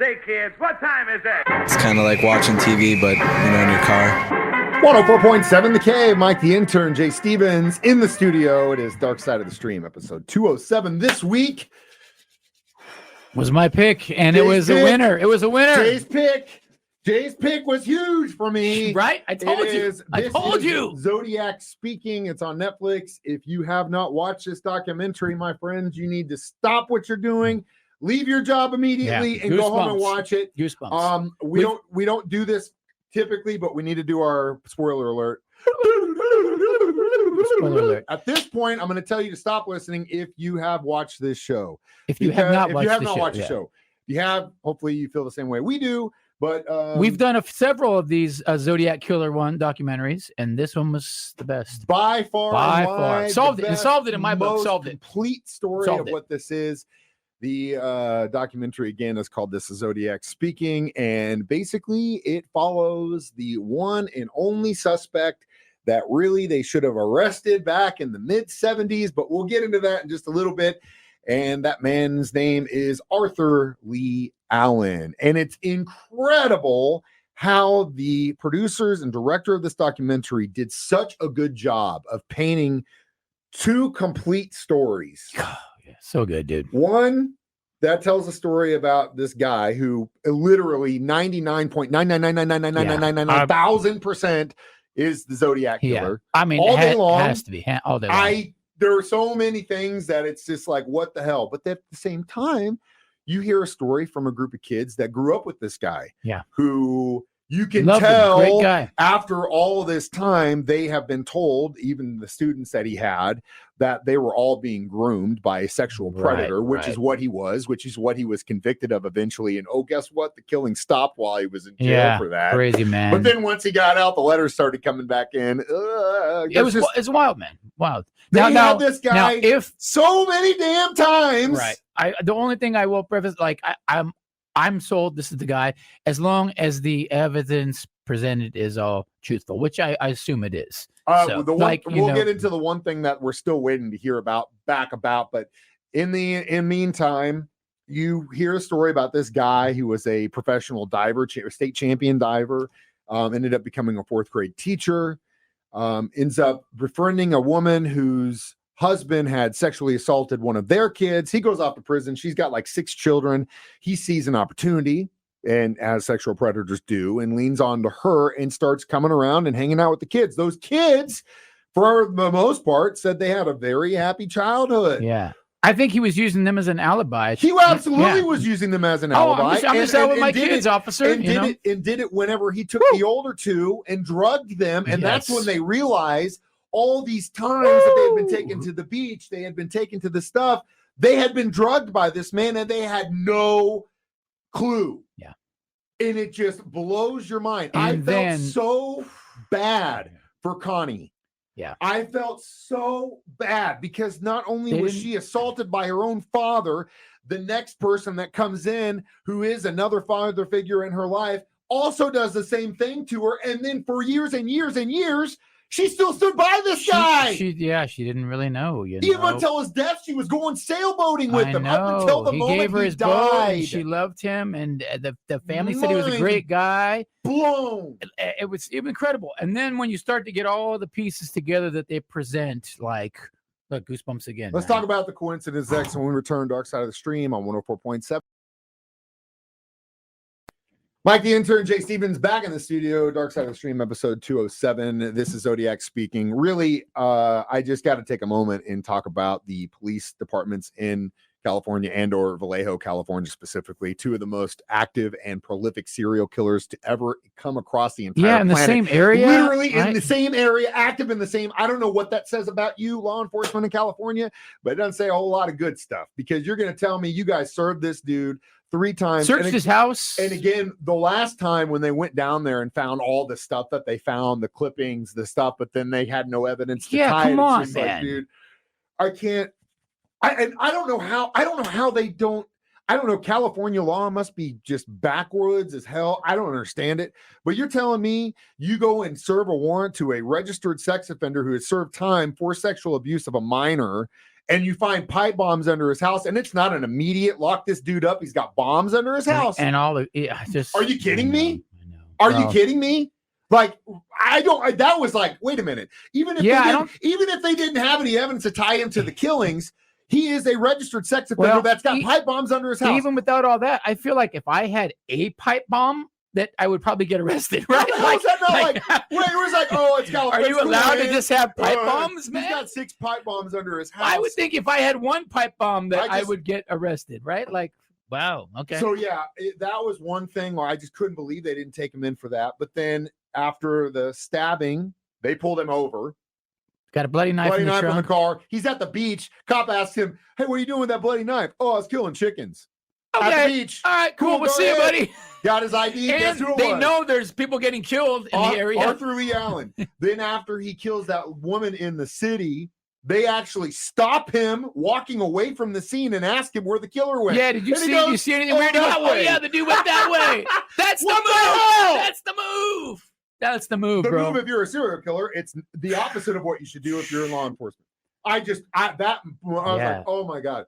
Say, kids, what time is it? It's kind of like watching TV, but, in your car. 104.7 The Cave. Mike the Intern, Jay Stevens in the studio. It is Dark Side of the Stream, episode 207 this week. Was my pick, and it was a winner. It was a winner. Jay's pick was huge for me. Right? I told you. Zodiac speaking. It's on Netflix. If you have not watched this documentary, my friends, you need to stop what you're doing. Leave your job immediately and go home and watch it. Goosebumps. We don't do this typically, but we need to do our spoiler alert. Spoiler alert. At this point, I'm going to tell you to stop listening if you have watched this show. If you have not watched the show. If you have, hopefully you feel the same way we do. But we've done several of these Zodiac Killer One documentaries, and this one was the best. By far. Solved it in my book. Solved it. Complete story of what this is. The documentary, again, is called This is Zodiac Speaking, and basically it follows the one and only suspect that really they should have arrested back in the mid-70s, but we'll get into that in just a little bit. And that man's name is Arthur Lee Allen. And it's incredible how the producers and director of this documentary did such a good job of painting two complete stories. So good, dude. One that tells a story about this guy who literally 99.999999999% is the Zodiac killer. I mean, all day long. Has to be all day long. There are so many things that it's just like, what the hell? But at the same time, you hear a story from a group of kids that grew up with this guy. Yeah. Who you can tell after all this time, they have been told, even the students that he had, that they were all being groomed by a sexual predator, which is what he was, which is what he was convicted of eventually. And guess what? The killing stopped while he was in jail for that. Crazy, man. But then once he got out, the letters started coming back in. It's wild, man. Wild. They had this guy so many damn times. Right. The only thing I will preface, I'm sold this is the guy, as long as the evidence presented is all truthful, which I assume it is. We'll get into the one thing that we're still waiting to hear about. But in the meantime, you hear a story about this guy who was a professional diver, state champion diver, ended up becoming a fourth grade teacher, ends up befriending a woman whose husband had sexually assaulted one of their kids. He goes off to prison. She's got like 6 children. He sees an opportunity, and as sexual predators do, and leans on to her and starts coming around and hanging out with the kids. Those kids, for the most part, said they had a very happy childhood. Yeah. I think he was using them as an alibi. He absolutely was using them as an alibi. I'm just out with my kids, officer. And did it whenever he took the older two and drugged them. And that's when they realized all these times that they had been taken to the beach, they had been taken to the stuff, they had been drugged by this man and they had no clue. Yeah. And it just blows your mind. And I felt so bad for Connie. Yeah. I felt so bad because not only was she assaulted by her own father, the next person that comes in who is another father figure in her life also does the same thing to her. And then for years and years and years, she still stood by this guy. She didn't really know. Even until his death, she was going sailboating with him up until the moment gave her his died. Boat, she loved him, and the family said he was a great guy. Blown. It was incredible. And then when you start to get all the pieces together that they present, look, goosebumps again. Let's talk about the coincidence next when we return. Dark Side of the Stream on 104.7. Mike the Intern, Jay Stevens back in the studio. Dark Side of the Stream, episode 207. This is Zodiac speaking. Really, I just got to take a moment and talk about the police departments in California and or Vallejo, California specifically. 2 of the most active and prolific serial killers to ever come across the entire planet. The same area. Literally in the same area, active in the same. I don't know what that says about you, law enforcement in California, but it doesn't say a whole lot of good stuff because you're going to tell me you guys served this dude 3 times. Searched his house. And again, the last time when they went down there and found all the stuff that they found, the clippings, the stuff, but then they had no evidence to tie come it. on, it's just man. like, dude, I can't. I don't know how they don't. I don't know. California law must be just backwards as hell. I don't understand it. But you're telling me you go and serve a warrant to a registered sex offender who has served time for sexual abuse of a minor, and you find pipe bombs under his house, and it's not an immediate lock this dude up. He's got bombs under his house. And all the just. Are you kidding me? I know. Are you kidding me? Like, that was like, wait a minute. Even if they didn't have any evidence to tie him to the killings, he is a registered sex offender that's got pipe bombs under his house. Even without all that, I feel like if I had a pipe bomb, that I would probably get arrested, right? It's California. Are you allowed to just have pipe bombs, man? He's got 6 pipe bombs under his house. I would think if I had one pipe bomb that I would get arrested, right? Like, wow, okay. So yeah, that was one thing where I just couldn't believe they didn't take him in for that. But then after the stabbing, they pulled him over. Got a bloody knife in the car. He's at the beach. Cop asked him, "Hey, what are you doing with that bloody knife?" "Oh, I was killing chickens." Okay. At the beach. All right, cool. We'll see you, buddy. Got his ID. And guess who they know there's people getting killed in the area. Arthur Lee Allen. Then after he kills that woman in the city, they actually stop him walking away from the scene and ask him where the killer went. Yeah, did you see anything weird? Oh, yeah, the dude went that way. That's the move. That's the move. That's the move, bro. The move if you're a serial killer, it's the opposite of what you should do if you're in law enforcement. I was like, oh my God.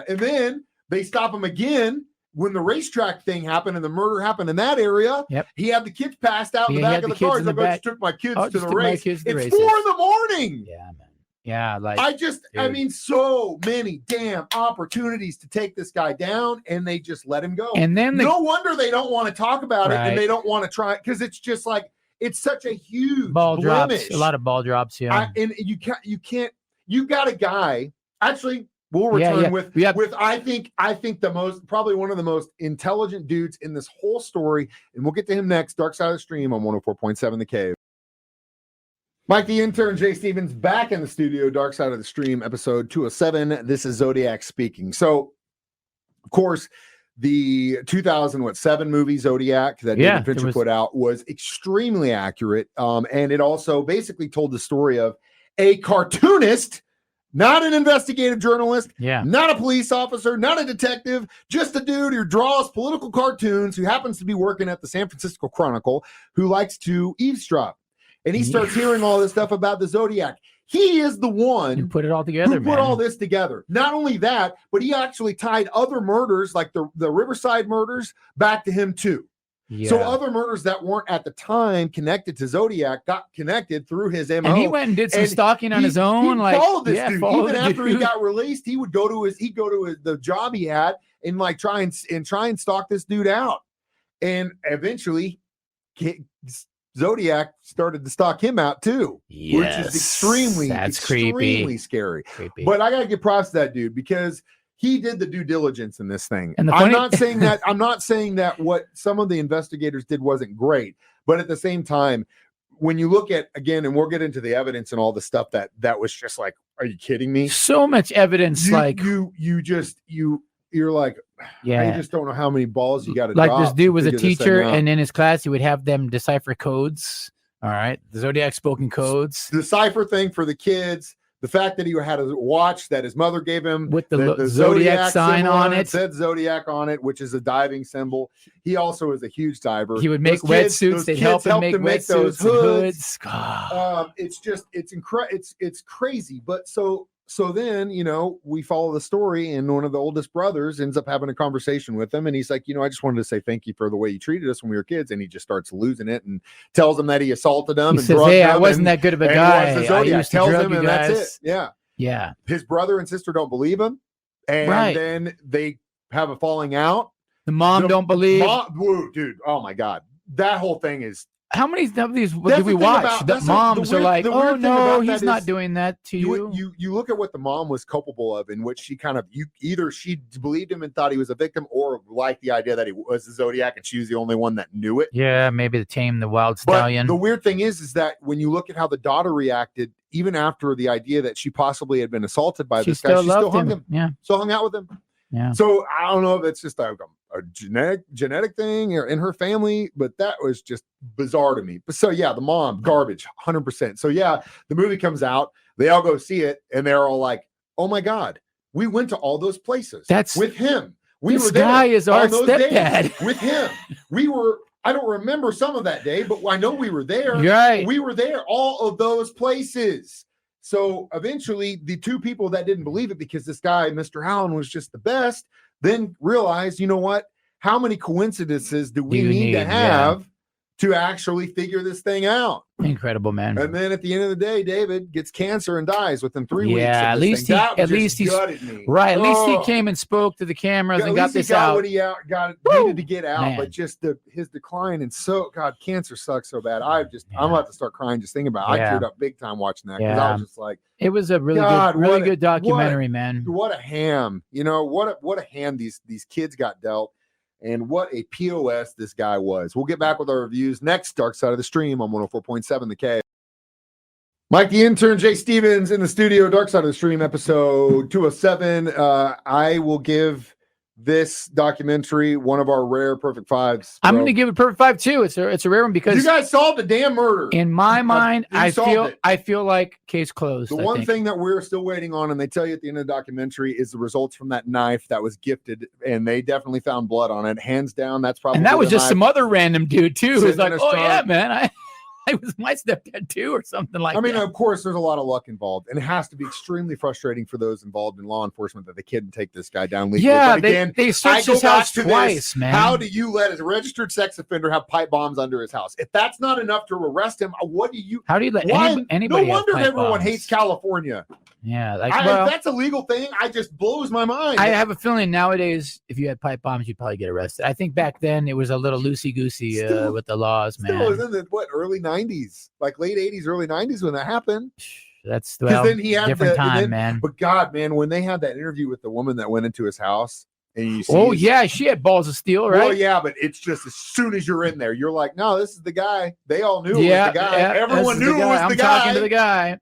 And then they stop him again when the racetrack thing happened and the murder happened in that area. Yep. He had the kids passed out in the back of the car. He's like, I just took my kids to the race. It's 4 a.m. Yeah, man. Yeah, like so many damn opportunities to take this guy down, and they just let him go. And then no wonder they don't want to talk about it, and they don't want to try it because it's just like it's such a huge ball blemish. drops, a lot of ball drops. Yeah, and you can't. You got a guy. Actually, we'll return with I think probably one of the most intelligent dudes in this whole story, and we'll get to him next. Dark Side of the Stream on 104.7 The Cave. Mike the Intern, Jay Stevens, back in the studio, Dark Side of the Stream, episode 207. This is Zodiac speaking. So, of course, the 2007 movie Zodiac that David Fincher put out was extremely accurate. And it also basically told the story of a cartoonist, not an investigative journalist, not a police officer, not a detective, just a dude who draws political cartoons who happens to be working at the San Francisco Chronicle who likes to eavesdrop. And he starts hearing all this stuff about the Zodiac. He is the one who put it all together, put all this together. Not only that, but he actually tied other murders, like the Riverside murders, back to him too. Yeah. So other murders that weren't at the time connected to Zodiac got connected through his MO. And he went and did some stalking on his own. He followed this dude. Even after he got released, he would go to the job he had and like try and stalk this dude out. And eventually Zodiac started to stalk him out too, which is extremely scary. Creepy. But I gotta give props to that dude because he did the due diligence in this thing. And I'm not saying that what some of the investigators did wasn't great, but at the same time, when you look at again, and we'll get into the evidence and all the stuff that was just like, are you kidding me? So much evidence, you're like, I just don't know how many balls you got to like drop. This dude was a teacher, and in his class, he would have them decipher codes. All right, the Zodiac spoken codes. The cipher thing for the kids. The fact that he had a watch that his mother gave him with the Zodiac sign on it. Said Zodiac on it, which is a diving symbol. He also is a huge diver. He would make wetsuits. They'd help him make wetsuits, hoods. It's crazy. But so then, we follow the story, and one of the oldest brothers ends up having a conversation with him. And he's like, I just wanted to say thank you for the way you treated us when we were kids. And he just starts losing it and tells him that he assaulted him. He says, hey, I wasn't that good of a guy. I used to drug you guys. That's it. Yeah. Yeah. His brother and sister don't believe him. And then they have a falling out. The mom don't believe. Dude, oh my God. That whole thing is. How many of these did we watch? The moms are like, oh no, he's not doing that to you. You look at what the mom was culpable of, in which she either she believed him and thought he was a victim, or liked the idea that he was the Zodiac and she was the only one that knew it. Yeah, maybe the tame the wild stallion. But the weird thing is that when you look at how the daughter reacted, even after the idea that she possibly had been assaulted by this guy, she still hung him. Yeah, still hung out with him. Yeah. So I don't know if it's just a genetic thing or in her family, but that was just bizarre to me. But so yeah, the mom, garbage, 100%. So yeah, the movie comes out, they all go see it, and they're all like, "Oh my God, we went to all those places. That's with him. This guy is our stepdad. With him, we were." I don't remember some of that day, but I know we were there. Right. We were there, all of those places. So eventually, the two people that didn't believe it because this guy, Mr. Allen, was just the best, then realized, you know what? How many coincidences do we need to have to actually figure this thing out? Incredible, man. And then at the end of the day, David gets cancer and dies within 3 weeks. Yeah, at least he right. At least he came and spoke to the cameras and got this out. What he needed to get out, man. But just his decline and cancer sucks so bad. I'm about to start crying just thinking about it. I teared up big time watching that because I was just like, it was a really good documentary, man. What a ham, what a hand these kids got dealt. And what a POS this guy was. We'll get back with our reviews next. Dark Side of the Stream on 104.7 The K. Mike the Intern, Jay Stevens in the studio. Dark Side of the Stream, episode 207. I will give this documentary one of our rare perfect fives. Bro. I'm going to give it perfect 5 too. It's a rare one because you guys solved the damn murder. In my mind, I feel like case closed. The one thing that we're still waiting on, and they tell you at the end of the documentary, is the results from that knife that was gifted, and they definitely found blood on it. Hands down, that's probably. And that was just some other random dude too. Who's like, oh yeah, man, I was my stepdad too, or something like that. I mean, of course, there's a lot of luck involved, and it has to be extremely frustrating for those involved in law enforcement that they couldn't take this guy down legally. Yeah, but again, they searched his house twice, man. How do you let a registered sex offender have pipe bombs under his house? If that's not enough to arrest him, what do you? How do you let anybody? No wonder everyone hates California. Yeah, if that's a legal thing, it just blows my mind. I have a feeling nowadays, if you had pipe bombs, you'd probably get arrested. I think back then it was a little loosey-goosey with the laws, man. Still was in the early 90s, like late 80s, early 90s when that happened. That's then he had different time, man. But God, man, when they had that interview with the woman that went into his house, and you see, she had balls of steel, right? Well, yeah, but it's just as soon as you're in there, you're like, no, this is the guy. They all knew it was the guy. Everyone knew it was the guy. I'm talking to the guy.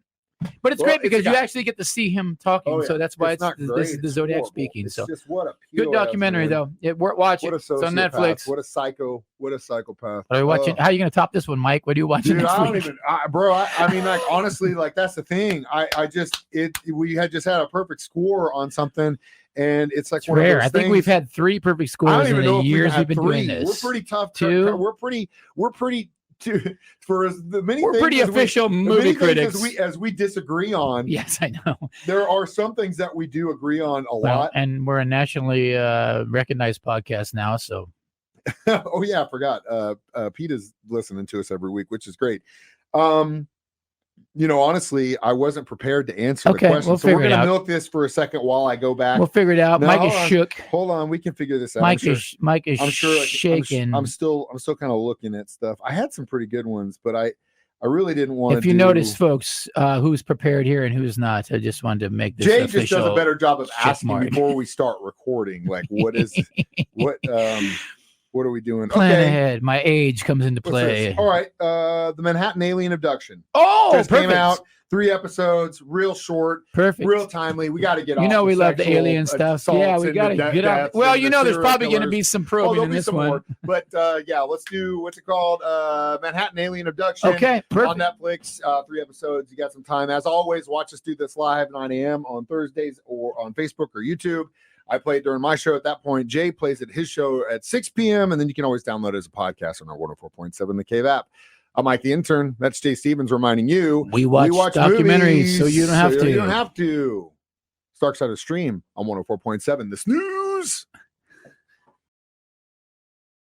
But it's great because you actually get to see him talking, so that's why this is the Zodiac speaking. It's so just what a good documentary, though. Watch it. It's on Netflix. What a psycho! What a psychopath! Are you watching? How are you going to top this one, Mike? What are you watching? Dude, next I don't week? even, bro. I mean, like honestly, like that's the thing. We had just had a perfect score on something, and it's like it's rare. I think we've had 3 perfect scores in the years we've been doing this. We're pretty tough. 2. We're pretty. For the many we're pretty official movie critics as we disagree on. Yes, I know there are some things that we do agree on a lot, and we're a nationally recognized podcast now. So, oh yeah, I forgot. Pete is listening to us every week, which is great. Honestly, I wasn't prepared to answer the question. So we're gonna milk this for a second while I go back. We'll figure it out. Mike is shook. Hold on, we can figure this out. Mike is shaking. I'm still kind of looking at stuff. I had some pretty good ones, but I really didn't want to. If you notice, folks, who's prepared here and who's not, I just wanted to make this. Jay just does a better job of asking before we start recording. Like, what are we doing? Plan ahead. My age comes into play. All right. The Manhattan Alien Abduction. Oh, just came out. 3 episodes, real short, perfect, real timely. We got to get off. We love the alien stuff. Yeah, we got to get off. Well, there's probably going to be some probing in this one. More. But let's do what's it called? Manhattan Alien Abduction. Okay, perfect. On Netflix, 3 episodes. You got some time. As always, watch us do this live 9 a.m. on Thursdays or on Facebook or YouTube. I play it during my show at that point. Jay plays at his show at 6 p.m. And then you can always download it as a podcast on our 104.7 The Cave app. I'm Mike the Intern. That's Jay Stevens reminding you. We watch documentaries so you don't have to. You don't have to. Dark Side of the Stream on 104.7 The Snooze.